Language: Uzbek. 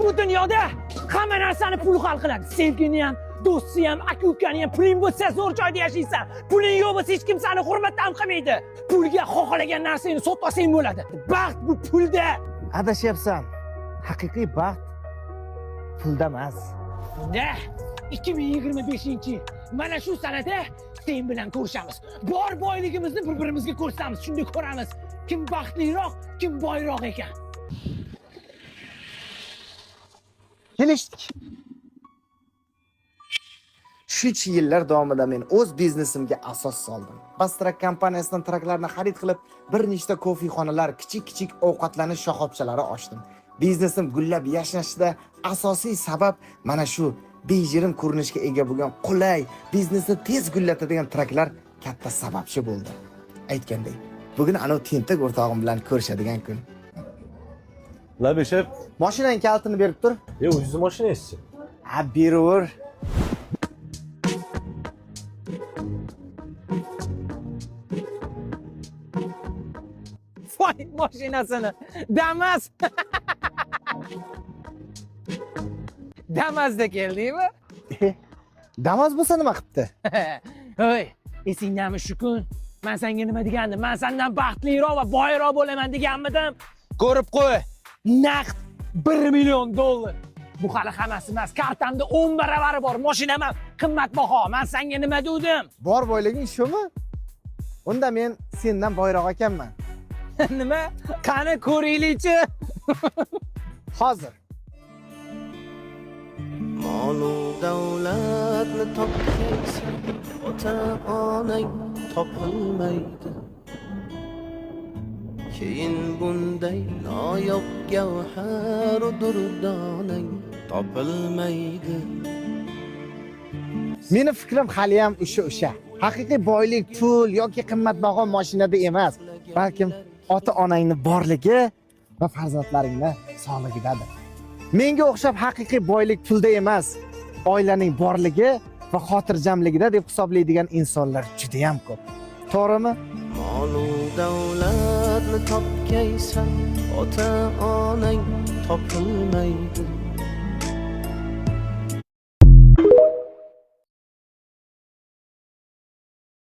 Bu dunyoda hamma narsani pul hal qiladi. Sevgini ham, do'stni ham, aka-ukani ham puling bo'lsa zo'r joyda yashaysan. Puling yo'q bo'lsa hech kim seni hurmat ham qilmaydi. Pulga xohlagan narsangni sotib olsang bo'ladi. Baxt bu pulda. Adashyapsan. Haqiqiy baxt pulda emas. Da 2025-yil mana shu sanada sen bilan ko'rishamiz. Bor boyligimizni bir-birimizga ko'rsatamiz. Shunda ko'ramiz kim baxtliroq, kim boyroq ekan. Kelishdik. Shuncha yillar davomida men o'z biznesimga asos soldim. Bastrak kompaniyasidan traklarni xarid qilib, bir nechta kofexonalar, kichik-kichik ovqatlanish shoxobchalari ochdim. Biznesim gullab yashnashida asosiy sabab mana shu bejirim ko'rinishga ega bo'lgan qulay, biznesni tez gullatadigan traklar katta sababchi bo'ldi. Aytgandek, bugun anov tentak o'rtog'im bilan ko'rishadigan kun. Labishib, Mashinang kalitini berib tur. o'zingiz mashinangizchi? Ha, beraver. Voy mashinasini. Damas. Damasda keldingmi? Damas bo'lsa nima qilibdi? Hoy, esingdami shu kun? Men senga nima degandim? Men sendan baxtliroq va boyroq bo'laman deganmidim? Ko'rib qo'y. Naqd $1 million. Bu hali hammasi emas. Kartamda 10 baravari bor. Mashinam ham qimmatbaho. Men senga nima dedim? Bor boyliging shumi? Unda men sendan boyroq ekanman. Nima? Qani ko'ringlikchi. Hozir. Molu davlatni topgaysan, ota onang topilmaydi. Keyin bunday noyob gavhar durdonang topilmaydi. Meni fikrim hali ham o'sha. Haqiqiy boylik pul yoki qimmatbaho mashinada emas, balkim ota-onangni borligi va farzandlaringni sog'ligidadir. Menga o'xshab haqiqiy boylik pulda emas, oilaning borligi va xotirjamligida deb hisoblaydigan insonlar juda ham ko'p. To'g'rimi? Molu davlatni topgaysan, ota onang topilmaydi.